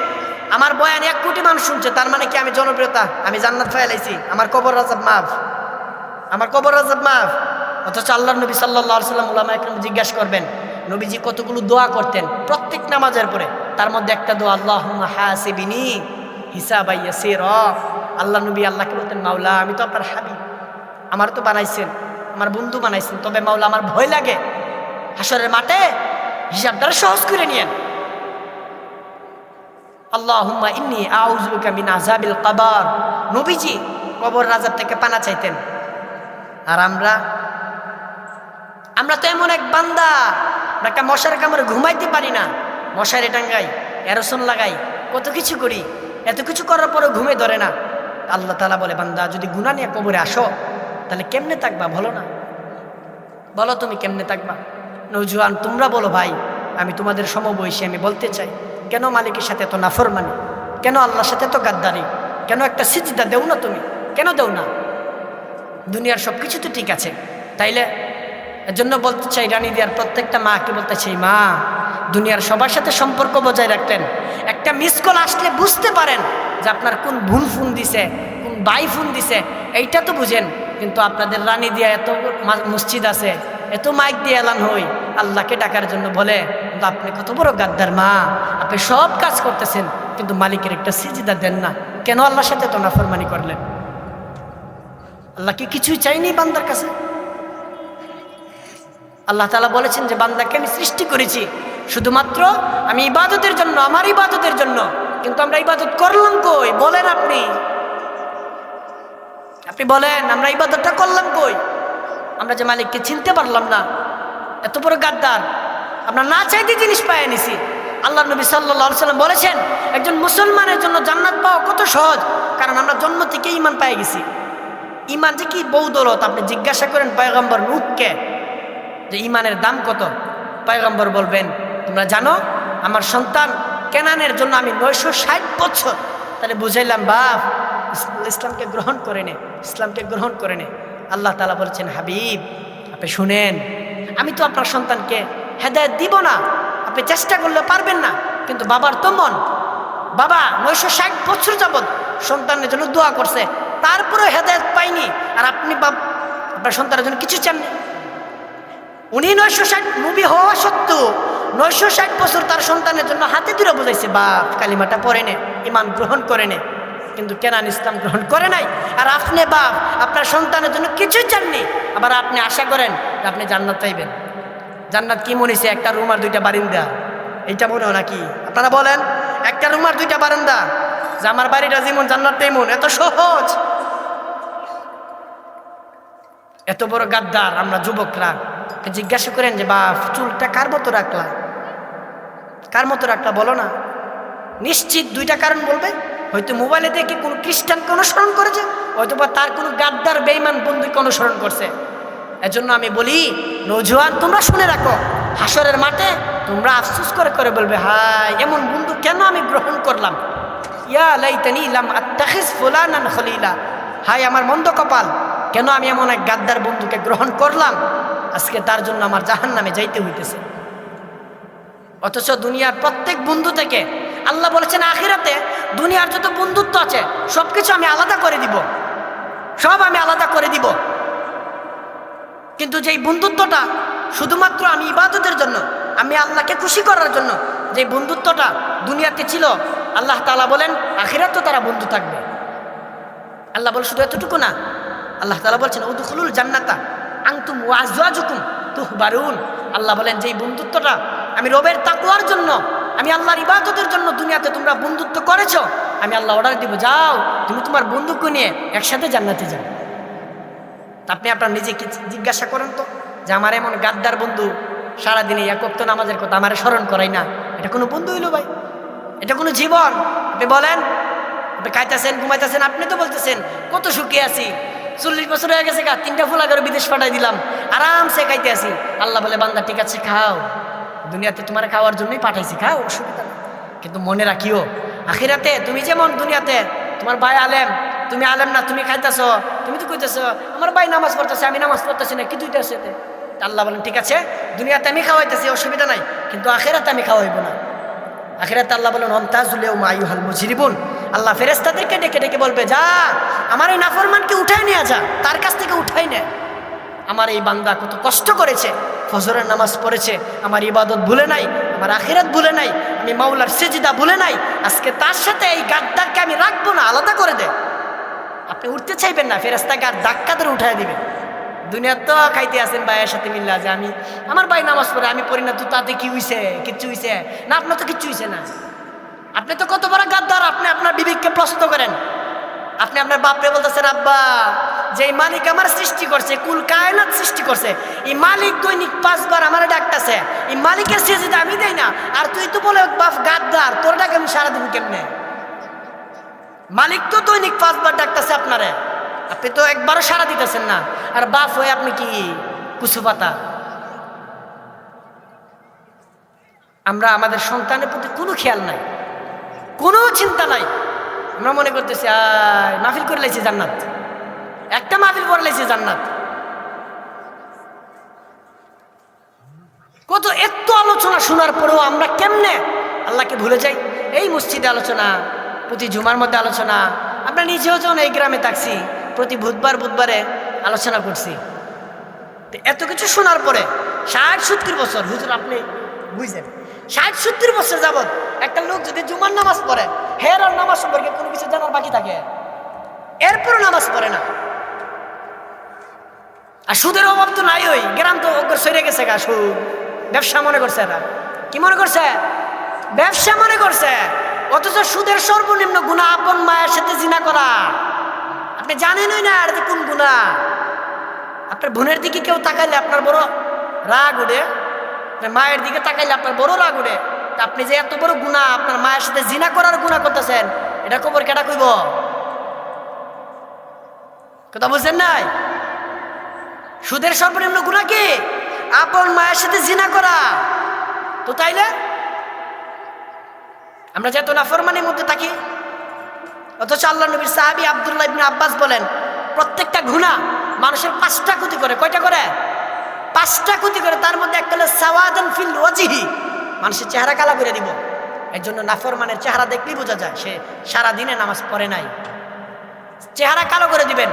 আমার বয়ান 1 কোটি মানুষ শুনছে, তার মানে কি আমি জনপ্রিয়তা, আমি জান্নাত পাই লাইছি, আমার কবর আযাব মাফ, আমার কবর আযাব মাফ? অথচ আল্লাহর নবী সাল্লাল্লাহু আলাইহি ওয়াসাল্লাম উলামা একরাম জিজ্ঞাসা করবেন নবীজি কতগুলো দোয়া করতেন প্রত্যেক নামাজের পরে, তার মধ্যে একটা দোয়া আল্লাহুম্মা হাসিবিনি হিসাবান ইয়াসীরা। আল্লাহ নবী আল্লাহকে বলতেন মাওলা আমি তো আপনার হাবিব, আমার তো বানাইছেন, আমার বন্ধু বানাইছেন, তবে মাওলা আমার ভয় লাগে হাসরের মাঠে হিসাবটা সহজ করে নিয়েন। আল্লাহুম্মা ইন্নী আউযু বিকা মিন আযাবিল কবর, নবীজি কবর আযাব থেকে পানা চাইতেন। আর আমরা তো এমন এক বান্দা, একটা মশার কামড়ে ঘুমাইতে পারি না, মশারি টাঙ্গাই, এরোসন লাগাই, কত কিছু করি, এত কিছু করার পরেও ঘুমে ধরে না। আল্লাহ তাআলা বলে বান্দা যদি গুনাহ নিয়ে কবরে আসো তাহলে কেমনে থাকবা? বলো না, বলো তুমি কেমনে থাকবা? নৌজওয়ান তোমরা বলো ভাই, আমি তোমাদের সমবয়সী, আমি বলতে চাই কেন মালিকের সাথে এত নাফরমানি, কেন আল্লাহর সাথে এত গাদ্দারি, কেন একটা সিজদা দেও না তুমি, কেন দেও না? দুনিয়ার সব কিছু তো ঠিক আছে, তাইলে এর জন্য বলতে চাই রানী দিয়ার প্রত্যেকটা মাকে বলতে চাই, মা দুনিয়ার সবার সাথে সম্পর্ক বজায় রাখতেন, একটা মিস কল আসলে বুঝতে পারেন যে আপনার কোন বোন ফোন দিছে, কোন ভাই ফোন দিছে, এইটা তো বুঝেন। কিন্তু আপনাদের রানী দিয়া এত মসজিদ আছে, এত মাইক দিয়ে এলান হই আল্লাহকে ডাকার জন্য বলে, কিন্তু আপনি কত বড় গাদ্দার মা, আপনি সব কাজ করতেছেন কিন্তু মালিকের একটা সিজদা দেন না, কেন আল্লাহর সাথে তো নাফরমানি করলেন? আল্লাহ কি কিছুই চাইনি বান্দার কাছে? আল্লাহ তাআলা বলেছেন যে বান্দাকে আমি সৃষ্টি করেছি শুধুমাত্র আমি ইবাদতের জন্য, আমার ইবাদতের জন্য, কিন্তু আমরা ইবাদত করলাম কই? বলেন আপনি বলেন আমরা ইবাদতটা করলাম কই? আমরা যে মালিককে চিনতে পারলাম না, এত বড় গাদ্দার, আমরা না চাইতে জিনিস পাই নিছি। আল্লাহ নবী সাল্লাল্লাহু আলাইহি সাল্লাম বলেছেন একজন মুসলমানের জন্য জান্নাত পাওয়া কত সহজ, কারণ আমরা জন্ম থেকে ঈমান পেয়ে গেছি। ঈমান যে কি বৌদৌলত, আপনি জিজ্ঞাসা করেন পয়গম্বর নূহকে যে ঈমানের দাম কত, পয়গম্বর বলবেন তোমরা জানো আমার সন্তান কেনানের জন্য আমি 960 বছর, তাহলে বুঝাইলাম বাপ ইসলামকে গ্রহণ করে নে, ইসলামকে গ্রহণ করে নে। আল্লাহ তাআলা বলছেন হাবিব আপনি শুনেন, আমি তো আপনার সন্তানকে হেদায়েত দিব না, আপনি চেষ্টা করলে পারবেন না, কিন্তু বাবার তো মন, বাবা 960 বছর যাবৎ সন্তানের জন্য দোয়া করছে, তারপরে হেদায়েত পাইনি, আর আপনি আপনার সন্তানের জন্য কিছু চাননি। উনি 960 নবী হওয়া সত্ত্বেও 960 বছর তার সন্তানের জন্য হাতে ধরে বোঝাইছে বাপ কালিমাটা পড়ে নে, ঈমান গ্রহণ করে নে, কিন্তু কেনান ইসলাম গ্রহণ করে নাই। আর আপনি বাপ আপনার সন্তানের জন্য কিছুই চাননি, আবার আপনি আশা করেন যে আপনি জান্নাত পাইবেন। জান্নাত কি মনে হয়েছে? একটা রুম আর 2টা বারিন্দা, এইটা মনে হয় নাকি? আপনারা বলেন একটা রুম আর 2টা বারান্দা, যে আমার বাড়িটা যেমন জান্নাত তেমন, এত সহজ? এত বড় গাদ্দার আমরা যুবকরা। জিজ্ঞাসা করেন যে বাপ চুলটা কার মতো রাখলা, কার মতো রাখলা বলো না? নিশ্চিত 2টা কারণ বলবে, হয়তো মোবাইলে দেখে কোনো খ্রিস্টানকে অনুসরণ করেছে, হয়তো বা তার কোনো গাদ্দার বেঈমান বন্ধুকে অনুসরণ করছে। এজন্য আমি বলি নওজোয়ান তোমরা শুনে রাখো, হাসরের মাঠে তোমরা আফসোস করে করে বলবে হায় এমন বন্ধু কেন আমি গ্রহণ করলাম, ইয়া লাইতানি লাম আত্তাখিজ ফুলানান খলিলা, হায় আমার মন্দ কপাল, কেন আমি এমন এক গাদ্দার বন্ধুকে গ্রহণ করলাম, আজকে তার জন্য আমার জাহান্নামে যাইতে হইতেছে। অথচ দুনিয়ার প্রত্যেক বন্ধু থেকে আল্লাহ বলেছেন আখিরাতে দুনিয়ার যত বন্ধুত্ব আছে সবকিছু আমি আলাদা করে দিব, সব আমি আলাদা করে দিব, কিন্তু যেই বন্ধুত্বটা শুধুমাত্র আমি ইবাদতের জন্য, আমি আল্লাহকে খুশি করার জন্য যে বন্ধুত্বটা দুনিয়াতে ছিল, আল্লাহ তাআলা বলেন আখিরাতেও তারা বন্ধু থাকবে। আল্লাহ বলে শুধু এতটুকু না, আল্লাহ তাআলা বলছেন উদখুলুল জান্নাতা আনতুম ওয়া আজওয়াজুকুম তুহবারুন। আল্লাহ বলেন যেই বন্ধুত্বটা আমি রবের তাকওয়ার জন্য, আমি আল্লাহর ইবাদতের জন্য দুনিয়াতে তোমরা বন্ধুত্ব করেছো, আমি আল্লাহ অর্ডার দিব যাও তুমি তোমার বন্ধুকে নিয়ে একসাথে জান্নাতে যাও। আপনি আপনার নিজেকে জিজ্ঞাসা করেন তো যে আমার এমন গাদ্দার বন্ধু সারাদিনে এক ওয়াক্ত নামাজের কথা আমার স্মরণ করাই না, এটা কোনো বন্ধু হইল ভাই? এটা কোনো জীবন? আপনি বলেন, আপনি খাইতেছেন ঘুমাইতেছেন, আপনি তো বলতেছেন কত সুখে আছি, 40 বছর হয়ে গেছে, 3টা ফুলা করে বিদেশ পাঠাই দিলাম, আরামসে খাইতে আছি। আল্লাহ বলে বান্দা ঠিক আছে খাও, দুনিয়াতে তোমার খাওয়ার জন্যই পাঠাইছি, খাও, অসুবিধা নেই, কিন্তু মনে রাখিও আখিরাতে তুমি যেমন দুনিয়াতে তোমার ভাই আলেম, তুমি আলেম না, তুমি খাইতেছ, তুমি তো কইতেছো আমার ভাই নামাজ পড়তেছে আমি নামাজ পড়তেছি না, কি দুইটাছে? আল্লাহ বলেন ঠিক আছে দুনিয়াতে আমি খাওয়াইতেছি অসুবিধা নাই, কিন্তু আখিরাতে আমি খাওয়াইব না। আখিরাতে আল্লাহ বলেন ওয়ামতাজুল ইয়াওমা আইয়ুহাল মুজরিমুন, আল্লাহ ফেরেশতাদেরকে ডেকে ডেকে বলবে যা আমার এই নাফরমানকে উঠাই নিয়ে যা, তার কাছ থেকে উঠাই নে, আমার এই বান্দা কত কষ্ট করেছে, ফজরের নামাজ পড়েছে, আমার ইবাদত ভুলে নাই, আমার আখিরাত ভুলে নাই, আমি মাওলার সিজদা ভুলে নাই, আজকে তার সাথে এই গাদ্দারকে আমি রাখবো না, আলাদা করে দে। আপনি উঠতে চাইবেন না, ফেরেশতাকে আর ধাক্কা ধরে উঠাই দিবে। দুনিয়া তো খাইতে আছেন ভাইয়ের সাথে মিল্লা যে আমি আমার ভাই নামাজ পড়ে আমি পড়ি না, তো তাতে কি হইছে, কিচ্ছু হইছে না? আপনার তো কিচ্ছু হইছে না, আপনি তো কত বড় গাদ্দার। আপনি আপনার বিবেককে প্রশ্ন করেন, আপনি আপনার বাপরে বলতেছেন আব্বা যে মালিক আমার সৃষ্টি করছে, কুল কায়নাত সৃষ্টি করছে, এই মালিক দৈনিক 5 বার আমার ডাকতেছে, এই মালিকের সিজদা আমি দেই না, আর তুই তো বলে বাপ গাদ্দার, তোর ডাকে আমি সারা দিন কেমনে? মালিক তো দৈনিক 5 বার ডাকতেছে আপনারে, আপনি তো একবারও সারা দিতেছেন না, আর বাপ হয়ে আপনি কি কুসু পাতা? আমরা আমাদের সন্তানের প্রতি কোনো খেয়াল নাই, কোনো চিন্তা নাই। আমরা মনে করতেছি মাহফিল করে লাইছি জান্নাত, একটা মাহফিল করে লাইছি জান্নাত। কত এত আলোচনা শোনার পরেও আমরা কেমনে আল্লাহকে ভুলে যাই। এই মসজিদে আলোচনা, প্রতি জুমার মধ্যে আলোচনা। আমরা নিজেও যখন এই গ্রামে থাকছি, প্রতি বুধবারে আলোচনা করছি। এত কিছু শোনার পরে 60-70 বছর, হুজুর আপনি বুঝলেন, 60-70 বছর যাবৎ একটা লোক যদি জুমার নামাজ পড়ে, হের আর নামাজ সম্পর্কে কোনো কিছু জানার বাকি থাকে, এরপরও নামাজ পড়ে না। আর সুদের অভাব তো নাই, ওই গ্রাম তো সরে গেছে গা। সুদ ব্যবসা মনে করছে এরা, কি মনে করছে? ব্যবসা মনে করছে। অথচ সুদের সর্বনিম্ন গুনাহ আপন মায়ের সাথে জিনা করা। আপনি জানেনই না আর কোন গুনাহ। আপনার বোনের দিকে কেউ তাকাইলে আপনার বড় রাগ উঠে, মায়ের দিকে তাকাইলে আপনার বড় রাগ উঠে। আপনি যে এত বড় গুনাহ, আপনার মায়ের সাথে জিনা করার গুনাহ করতেছেন, এটা খবর কেটা কইব? কথা বুঝছেন নাই? সুদের সর্বনিম্ন গুনাহ কি? আপন মায়ের সাথে জিনা করা। তো তাইলে আমরা যে এত নাফরমানির মধ্যে থাকি, অথচ আল্লাহ নবীর সাহাবী আব্দুল্লাহ ইবনে আব্বাস বলেন, প্রত্যেকটা গুনাহ মানুষের 5টা ক্ষতি করে। কয়টা করে? 5টা ক্ষতি করে। তার মধ্যে একটা হলো সাওয়াদান ফিল ওয়াজহি, মানুষের চেহারা কালা করে দিব। এর জন্য নাফরমানের চেহারা দেখলেই বোঝা যায় সে সারা দিনে নামাজ পড়ে নাই। চেহারা কালো করে দিবেন।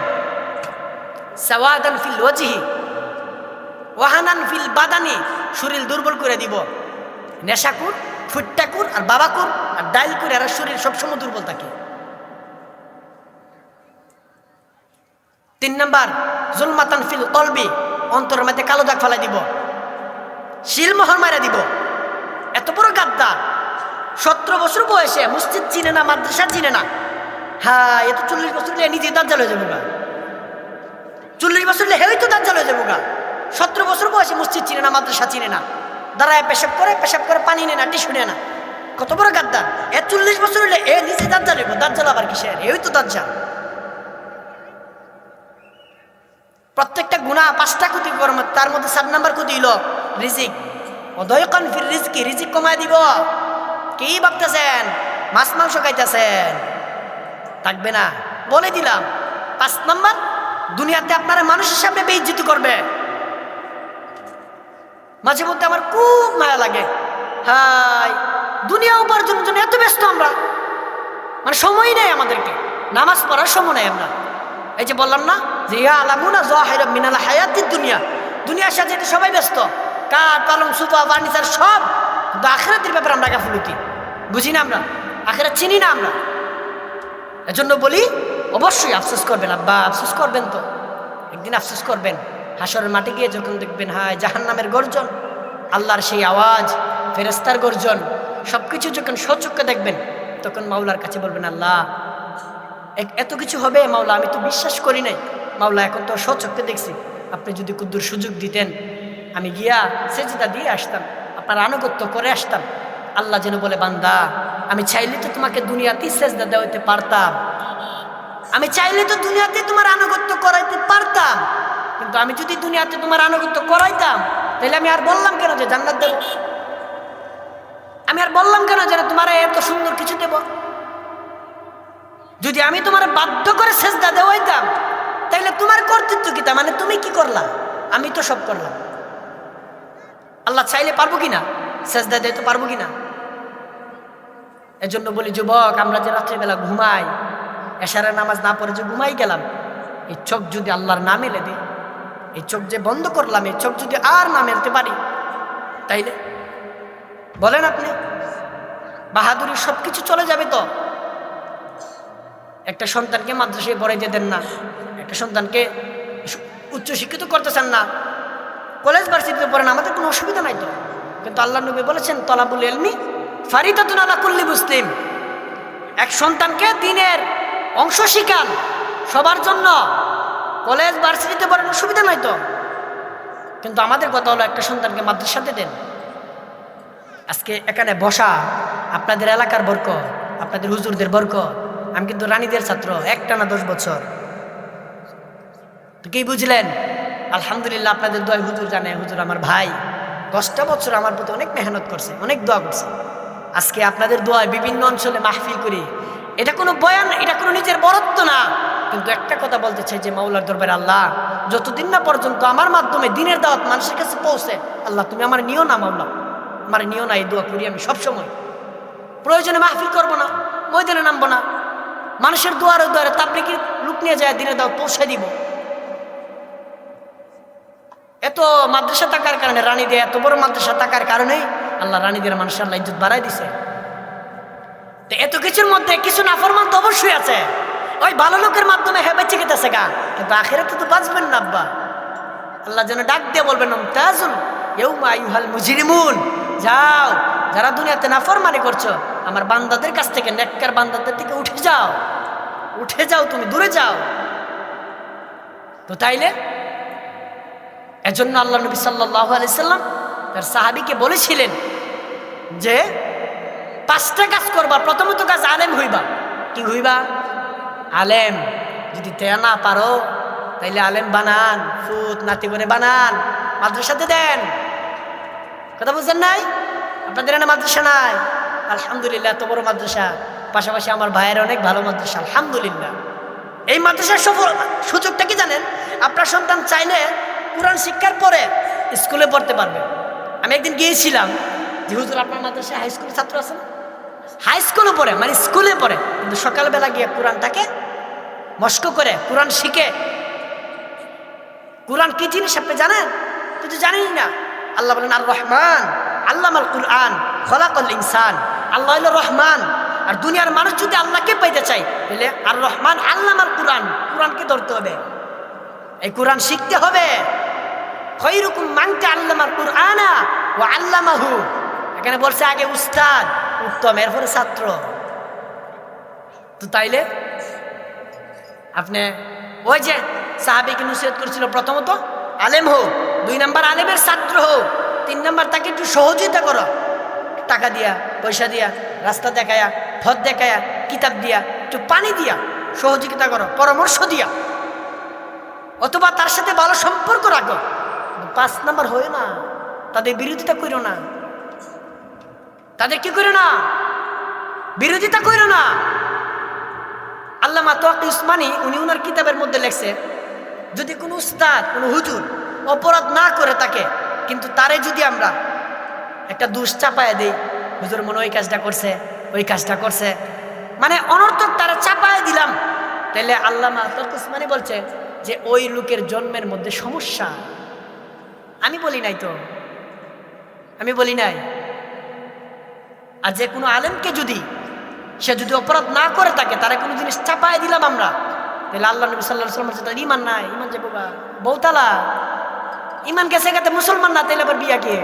সাওয়াদান ফিল ওয়াজহি ওয়াহানান ফিল বাদানি, শরীর দুর্বল করে দিব। নেশাকুর, ফুট্টাকুর আর বাবাকুর আর ডাইলকুর, এরা শরীর সবসময় দুর্বল থাকে। 3 নাম্বার জুলমাতান ফিল কলবি, অন্তরের মধ্যে কালো দাগ ফেলাই দিব, শিলমোহর মারা দিব। এত বড় গাদ্দার, 17 বছর বয়সে মসজিদ চিনে না, মাদ্রাসা চিনে না। হ্যাঁ, এত 40 বছর নিজে দাজ্জাল হয়ে যাবো গা। 40 বছর হেই তো দাজ্জাল হয়ে যাবো গা। 17 বছর বয়সে মসজিদ চিনে না, মাদ্রাসা চিনে না, দাঁড়ায় পেশাব করে পানি নেয় না, টিস্যু নেয় না। কত বড় গাদ্দার! 40 বছর হলে এ নিজে দাজ্জাল হইব। দাজ্জাল আবার কিসের? এই তো দাজ্জাল। প্রত্যেকটা গুনাহ 5টা ক্ষতি করবে। তার মধ্যে 7 নাম্বার ক্ষতি হলো রিজিক। ওয়াদাইকান ফির রিজকি, রিজিক কমায় দিব। কি ভাবতেছেন মাছ মাংস খাইতেছেন? থাকবে না, বলে দিলাম। 5 নাম্বার, দুনিয়াতে আপনারা মানুষের সামনে বেইজ্জতি করবে। মাঝে মধ্যে আমার খুব মায়া লাগে। হাই, দুনিয়া উপার্জনের জন্য এত ব্যস্ত আমরা, মানে সময় নেই আমাদেরকে, নামাজ পড়ার সময় নেই আমরা। এই যে বললাম না যে ইয়া আলামুনা যাহিরাম মিনাল হায়াতিদ দুনিয়া, দুনিয়ার সাথে সবাই ব্যস্ত। কাঠ, পালং, সোফা, ফার্নিচার সব, কিন্তু আখিরাতের ব্যাপারে আমরা গাফিলতি বুঝি না, আমরা আখিরাত চিনি না আমরা। এজন্য বলি, অবশ্যই আফসোস করবেন আব্বা, আফসোস করবেন তো, একদিন আফসোস করবেন। হাসরের মাঠে গিয়ে যখন দেখবেন হায় জাহান্নামের গর্জন, আল্লাহর সেই আওয়াজ, ফেরেশতার গর্জন, সবকিছু যখন সচক্ষে দেখবেন, তখন মাওলার কাছে বলবেন, আল্লাহ এত কিছু হবে মাওলা, আমি তো বিশ্বাস করি নাই মাওলা, এখন তো সচক্ষে দেখছি। আপনি যদি কুদ্দুর সুযোগ দিতেন, আমি গিয়া সেজদা দিয়ে আসতাম, আপনার আনুগত্য করে আসতাম। আল্লাহ যেন বলে, বান্দা আমি চাইলে তো তোমাকে দুনিয়াতেই সেজদা দেওয়াইতে পারতাম, আমি চাইলে তো দুনিয়াতে তোমার আনুগত্য করাইতে পারতাম, কিন্তু আমি যদি দুনিয়াতে তোমার আনুগত্য করাইতাম, তাহলে আমি আর বললাম কেন যে জান্নাত দেব? আমি আর বললাম কেন যে তোমার এত সুন্দর কিছু দেব? যদি আমি তোমার বাধ্য করে সেজদা দেওয়াইতাম, তাহলে তোমার কর্তৃত্ব কি? মানে তুমি কি করলা? আমি তো সব করলাম। আল্লাহ চাইলে পারবো কিনা সেজদা দিতে? পারবো কিনা? এজন্য বলি যুবক, আমরা যে রাত্রিবেলা ঘুমাই, এশারের নামাজ না পড়ে যে ঘুমাই গেলাম, এই চোখ যদি আল্লাহর না মেলে দেয়, এই চোখ যে বন্ধ করলাম, এই চোখ যদি আর না মেলতে পারি, তাইলে বলেন আপনি বাহাদুরি সব কিছু চলে যাবে তো? একটা সন্তানকে মাদ্রাসায় পড়াইতে দেন না, একটা সন্তানকে উচ্চশিক্ষিত করতেছেন না, কলেজ ভার্সিটিতে পড়েন, আমাদের কোনো অসুবিধা নাই তো। কিন্তু আল্লাহ নবী বলেছেন, তলাবুল ইলমি ফারিদাতুন আলা কুল্লি মুসলিম। এক সন্তানকে দ্বীনের অংশ শিখান সবার জন্য। কলেজ ভার্সিটিতে পড়েন, অসুবিধা নাই তো। কিন্তু আমাদের কথা হলো একটা সন্তানকে মাদ্রাসাতে দেন। আজকে এখানে বসা আপনাদের এলাকার বরকত, আপনাদের হুজুরদের বরকত। আমি কিন্তু রানীদের ছাত্র, একটানা 10 বছর। তো কি বুঝলেন? আলহামদুলিল্লাহ, আপনাদের দোয়ায় হুজুর জানে, হুজুর আমার ভাই, 10টা বছর আমার প্রতি অনেক মেহনত করছে, অনেক দোয়া করছে। আজকে আপনাদের দোয়ায় বিভিন্ন অঞ্চলে মাহফিল করি। এটা কোনো বয়ান, এটা কোনো নিজের বরত্ব না, কিন্তু একটা কথা বলতে চাই যে মাওলার দরবারে আল্লাহ যতদিন না পর্যন্ত আমার মাধ্যমে দিনের দাওয়াত মানুষের কাছে পৌঁছে, আল্লাহ তুমি আমার নিও না, মাওলা আমার নিও না, এই দোয়া করি আমি সবসময়। প্রয়োজনে মাহফিল করবো না, ময়দানে নামবো না, মানুষের দুয়ারে দুয়ারে তাবলীগের লোক নিয়ে যায় দিনের দাওয়াত পৌঁছে দিব। এত মাদ্রাসা থাকার কারণে, রানীদের এত বড় মাদ্রাসা থাকার কারণেই আল্লাহ রানীদের মানুষের আল্লাহ ইজ্জত বাড়াই দিছে। তো এত কিছুর মধ্যে কিছু নাফরমান তো অবশ্যই আছে, ওই ভালো লোকের মাধ্যমে হ্যাঁ বেঁচে গেতেছে গা, কিন্তু আখিরাতে তো বাঁচবেন না আব্বা। আল্লাহ যেন ডাক দিয়ে বলবেন মুমতাজুল ইয়াউমা আইয়ুহাল মুজরিমুন, যাও যারা দুনিয়াতে নাফরমানি করছো আমার বান্দাদের কাছ থেকে, নেককার বান্দাদের থেকে উঠে যাও, উঠে যাও, তুমি দূরে যাও। তো তাইলে এজন্য আল্লাহ নবী সাল্লাল্লাহু আলাইহি সাল্লাম তার সাহাবীকে বলেছিলেন যে 5টা কাজ করবা। প্রথমত কাজ আলেম হইবা। কি হইবা? আলেম। যদি তে না পারো তাইলে আলেম বানান, ফুত নাতি করে বানান, মাদ্রাসাতে দেন। কথা বুঝছেন নাই? আপনাদের এখানে মাদ্রাসা নাই? আলহামদুলিল্লাহ, এত বড় মাদ্রাসা, পাশাপাশি আমার ভাইয়ের অনেক ভালো মাদ্রাসা, আলহামদুলিল্লাহ। এই মাদ্রাসার সফল সুযোগটা কি জানেন? আপনার সন্তান চাইলে কোরআন শিক্ষার পরে স্কুলে পড়তে পারবে। আমি একদিন গিয়েছিলাম যে হুজুর আপনার মাদ্রাসায় হাই স্কুলের ছাত্র আছে না? হাই স্কুলে পড়ে, মানে স্কুলে পড়ে, কিন্তু সকালবেলা গিয়ে কোরআনটাকে মস্ক করে কোরআন শিখে। কোরআন কি জিনিস আপনি জানেন? কিন্তু জানেনই না। আল্লাহ বলেন আর রহমান আল্লামাল কুরআন খলাকাল ইনসান। আল্লাহ হলো রহমান, আর দুনিয়ার মানুষ যদি আল্লাহকে পাইতে চায় তাহলে আর রহমান আল্লামাল কুরআন, কোরআনকে ধরতে হবে, এই কোরআন শিখতে হবে। খৈরুকুম মান তাআল্লামাল কুরআনা ওয়া আল্লামাহু। এখানে বলছে আগে উস্তাদ উত্তম, এরপরে ছাত্র। তো তাইলে আপনি ওই যে সাহাবীকে নসিহত করেছিল, প্রথমত আলেম হোক, 2 নাম্বার আলেমের ছাত্র হোক, 3 নাম্বার তাকে একটু সহযোগিতা করো, টাকা দিয়া, পয়সা দিয়া, রাস্তা দেখায়া, পথ দেখায়া, কিতাব দিয়া, একটু পানি দিয়া সহযোগিতা করো, পরামর্শ দিয়া, অথবা তার সাথে ভালো সম্পর্ক রাখো। 5 নাম্বার হয় না, তাদের বিরোধিতা করো না, তাদের কি করো না, বিরোধিতা করো না। আল্লামা তাকি উসমানী উনি উনার কিতাবের মধ্যে লেখছে, যদি কোনো উস্তাদ, কোনো হুজুর অপরাধ না করে থাকে, কিন্তু তারে যদি আমরা একটা দোষ চাপায় দেই, হুজুর মনে ওই কাজটা করছে, ওই কাজটা করছে, মানে অনর্থক তারা চাপায় দিলাম, তাহলে আল্লামা তাকি উসমানী বলছে যে ওই লোকের জন্মের মধ্যে সমস্যা। আমি বলি নাই তো, আমি বলি নাই। আর যে কোনো আলেমকে যদি সে যদি অপরাধ না করে থাকে, তারা কোনো জিনিস চাপায় দিলাম আমরা, তাহলে আল্লাহ নবী সাল্লাল্লাহু আলাইহি ওয়াসাল্লাম তার ঈমান নাই, ঈমান যাবো গা, বউতালা ঈমান গেছে গাতে মুসলমান না, তাইলে আবার বিয়া কে?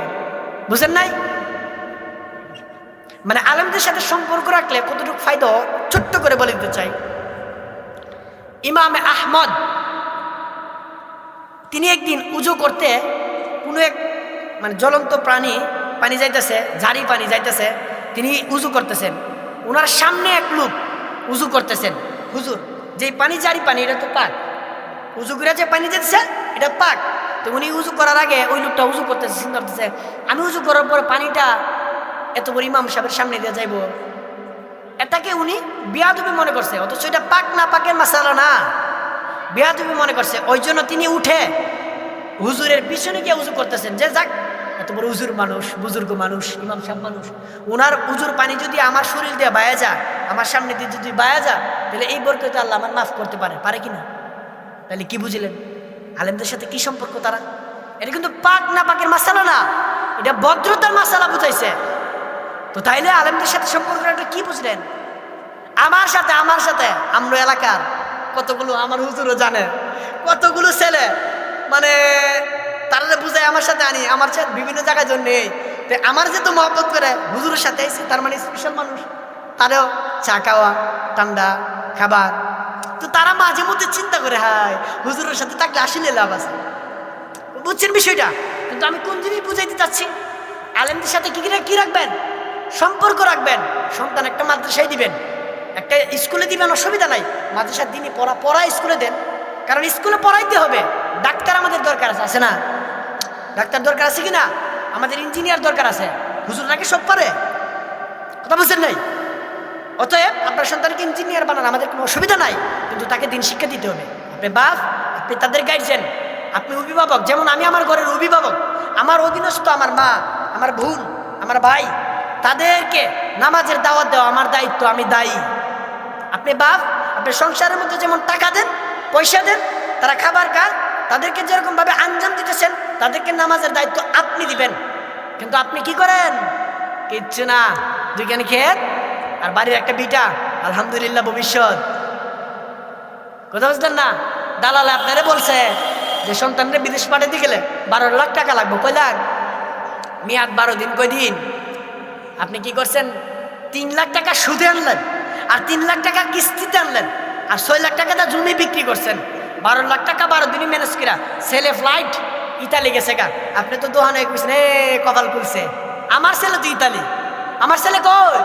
বুঝেন নাই? মানে আলেমদের সাথে সম্পর্ক রাখলে কতটুকু ফায়দা, ছোট্ট করে বলে দিতে চাই। ইমামে আহমদ তিনি একদিন উজু করতে কোনো এক মানে জ্বলন্ত পানি যাইতেছে, ঝাড়ি পানি যাইতেছে, তিনি উজু করতেছেন, ওনার সামনে এক লোক উজু করতেছেন। হুজুর যে পানি, জারি পানি, এটা তো পাক, উজু করে যে পানি যেতেছে এটা পাক। তো উনি উজু করার আগে ওই লোকটা উজু করতেছে, চিন্তা করতেছে আমি উজু করার পর পানিটা এত বড় ইমাম সাহেবের সামনে দিয়ে যাইব, এটাকে উনি বিয়াদবি মনে করছে, অথচ এটা পাক না পাকের মাসালা না, বিয়াদবি মনে করছে। ওই জন্য তিনি উঠে হুজুরের পিছনে গিয়ে উজু করতেছেন, যে যাক এত বড় হুজুর মানুষ, বুজুর্গ মানুষ, ইমাম সাহেব মানুষ, ওনার উজুর পানি যদি আমার শরীর দিয়ে বায়া যায়, আমার সামনে দিয়ে যদি বায়া যায়, তাহলে এই বরকতে আল্লাহ আমার মাফ করতে পারে কি না? তাহলে কি বুঝলেন আলেমদের সাথে কি সম্পর্ক তারা? এটা কিন্তু পাক না পাকের মাসালা না, এটা ভদ্রতার মাসালা বুঝাইছে। তো তাইলে আলেমদের সাথে সম্পর্ক রাখলে কি বুঝলেন? আমার সাথে আমরা এলাকার কতগুলো, আমার হুজুরও জানে, কতগুলো ছেলে মানে তারা বুঝায় আমার সাথে আনি, আমার সাথে বিভিন্ন জায়গায় জন্য নেই, তো আমার যে তো মহব্বত করে হুজুরের সাথে আইসি, তার মানে স্পেশাল মানুষ, তারও চা খাওয়া, ঠান্ডা খাবার। তো তারা মাঝে মধ্যে চিন্তা করে হায় হুজুরের সাথে থাকলে আসলে লাভ আছে, বুঝছেন বিষয়টা? কিন্তু আমি কোন জিনিস বুঝাইতে চাচ্ছি, আলেমদের সাথে কি রাখবেন? সম্পর্ক রাখবেন। সন্তান একটা মাদ্রাসায় দিবেন, একটা স্কুলে দিবেন, অসুবিধা নাই, মাদ্রাসার দিনই পড়া স্কুলে দেন, কারণ স্কুলে পড়াইতে হবে। ডাক্তার আমাদের দরকার আছে না? ডাক্তার দরকার আছে কিনা? আমাদের ইঞ্জিনিয়ার দরকার আছে। হুজুর নাকি সব পারে, কথা বলছেন নাই? অতএব আপনার সন্তানকে ইঞ্জিনিয়ার বানান, আমাদের কোনো অসুবিধা নাই, কিন্তু তাকে দিন শিক্ষা দিতে হবে। আপনি বাপ, আপনি তাদের গাইডছেন, আপনি অভিভাবক। যেমন আমি আমার ঘরের অভিভাবক, আমার অধীনস্থ আমার মা, আমার বোন, আমার ভাই, তাদেরকে নামাজের দাওয়াত দেওয়া আমার দায়িত্ব, আমি দায়ী। আপনি বাপ, আপনি সংসারের মধ্যে যেমন টাকা দেন, পয়সা দেন, তারা খাবার খায়, তাদেরকে যেরকম ভাবে আঞ্জাম দিতেছেন, তাদেরকে নামাজের দায়িত্ব আপনি দিবেন। কিন্তু আপনি কি করেন? কিচ্ছু না, দুইখানি খেত আর বাড়ির একটা বিটা, আলহামদুলিল্লাহ ভবিষ্যৎ। কথা বুঝলেন না? দালালে আপনারে বলছে যে সন্তানরে বিদেশ পাঠাতে গেলে 12 লাখ টাকা লাগবে। কয় লাখ? মেয়াদ 12 দিন। কয় দিন? আপনি কি করছেন? 3 লাখ টাকা সুদে আনলেন, আর 3 লাখ টাকা কিস্তিতে আনলেন, আর 6 লাখ টাকাটা জমি বিক্রি করছেন। 12 লাখ টাকা 12 দিনই ম্যানেজ করা। ছেলে ফ্লাইট ইতালি গেছে গা, আপনি তো দোহানে কইছেন এ কপাল খুলছে। আমার ছেলে তো ইতালি, আমার ছেলে কই?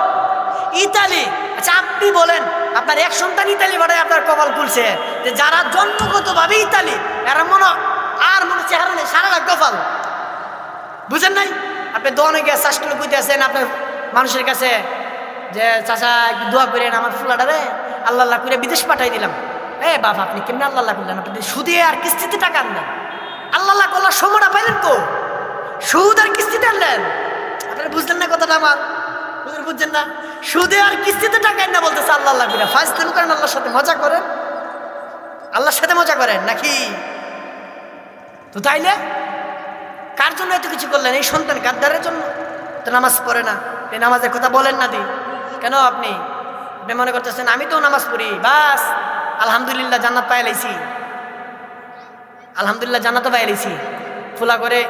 ইতালি। আচ্ছা আপনি বলেন, আপনার এক সন্তান ইতালি বাড়ায় আপনার কপাল খুলছে, যে যারা জন্মগতভাবে ইতালি এরা মনে চেহারা নেই, সারা লাখ কপাল। বুঝেন নাই? আপনি দোহানে গিয়ে চাষগুলো বুঝতে আছেন আপনার মানুষের কাছে যে চাচা একটু দোয়া করেন আমার ফুলাটারে আল্লাহ আল্লাহ করে বিদেশ পাঠাই দিলাম। বাবা আপনি কেমনি আল্লাহ আল্লাহ করলেন? আপনি সুদে আর কিস্তিতে টাকা আনলেন, আল্লাহ আল্লাহ করলার সময়টা পাইলেন তো, সুদ আর কিস্তিতে আনলেন। আপনারা বুঝলেন না কথাটা আমার? বুঝছেন না? সুদে আর কিস্তিতে টাকা না বলতেছে আল্লাহ আল্লাহ করে। ফাজলামি করেন, আল্লাহর সাথে মজা করেন, আল্লাহর সাথে মজা করেন নাকি? তো তাইলে কার জন্য এত কিছু করলেন? এই সন্তান গাদ্দারের জন্য। তো নামাজ পড়ে না, এই নামাজের কথা বলেন না দি কেন? আপনি মনে করতেছেন আমি তো নামাজ পড়ি, বাস আলহামদুলিল্লাহ জান্নাত পাই লাইছি, আলহামদুলিল্লাহ জান্নাত পাই লাইছি ফুলা করে।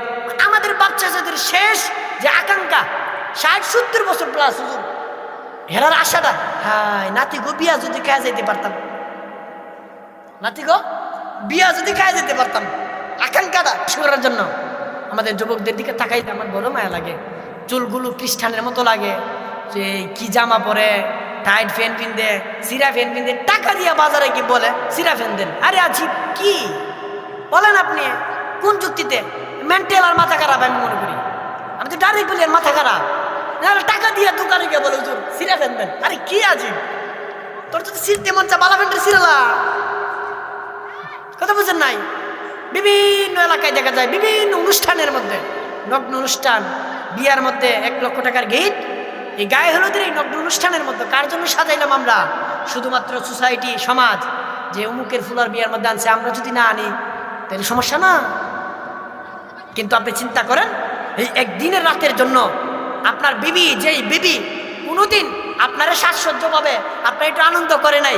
আমাদের বাচ্চাদের শেষ যে আকাঙ্ক্ষা 60-70 বছর প্লাস হুজুর, হেরার আশাটা, হাই নাতি গো বিয়া যদি খায় যেতে পারতাম, নাতি গো বিয়া যদি খায় যেতে পারতাম, আকাঙ্ক্ষাটা করার জন্য। আমাদের যুবকদের দিকে তাকাইতে আমার বড় মায়া লাগে। চুলগুলো খ্রিস্টানের মতো লাগে, যে কি জামা পরে, টাইট ফ্যান পিনদে, সিরা ফ্যান পিনদে, টাকা দিয়া বাজারে কি বলে সিরা ফ্যান দেন। আরে আছি কি বলেন আপনি? কোন যুক্তিতে? মেন্টাল আর মাথা খারাপ আমি মনে করি। আমি তো ডাইরেক্ট বলি মাথা খারাপ। টাকা দিয়ে দোকানে গিয়ে বলে হুজুর সিরা ফ্যান দেন। আরে কি আছি তোর তো সিরতে মন চা বালা ফ্যানটা সিরালা। কথা বুঝেন নাই? বিভিন্ন এলাকায় দেখা যায়, বিভিন্ন অনুষ্ঠানের মধ্যে, নগ্ন অনুষ্ঠান, বিয়ার মধ্যে 1 লক্ষ টাকার গিফট, এই গায়ে হলুদের এই নগ্ন অনুষ্ঠানের মধ্যে কার জন্য সাজাইলাম আমরা? শুধুমাত্র সোসাইটি, সমাজ যে অমুকের ফুলার বিয়ার মধ্যে আনছে, আমরা যদি না আনি তাহলে সমস্যা না? কিন্তু আপনি চিন্তা করেন, এই একদিনের রাতের জন্য আপনার বিবি, যেই বিবি কোনোদিন আপনারা সাজসজ্জ পাবে, আপনার একটু আনন্দ করে নাই,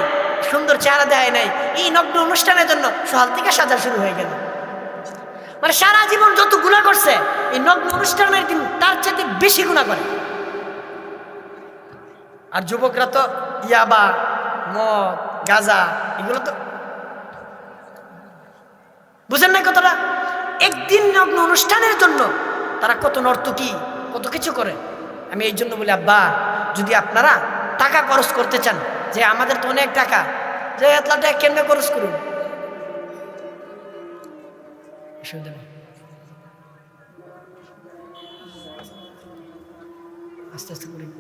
সুন্দর চেহারা দেয় নাই, এই নগ্ন অনুষ্ঠানের জন্য সকাল থেকে সাজা শুরু হয়ে গেল। মানে সারা জীবন যত গুনাহ করছে, এই নগ্ন অনুষ্ঠানের দিন তার চাইতে বেশি গুনাহ করে। আর যুবকরা তো ইয়াবা, মদ, গাঁজা, এগুলো তো বুঝেন না কতটা? একদিন নগ্ন অনুষ্ঠানের জন্য তারা কত নর্তকী, কত কিছু করে। আমি এই জন্য বলি, আব্বা যদি আপনারা টাকা খরচ করতে চান, যে আমাদের তো অনেক টাকা, যে এতলা টাকা কেমনে খরচ করুন, আস্তে আস্তে করে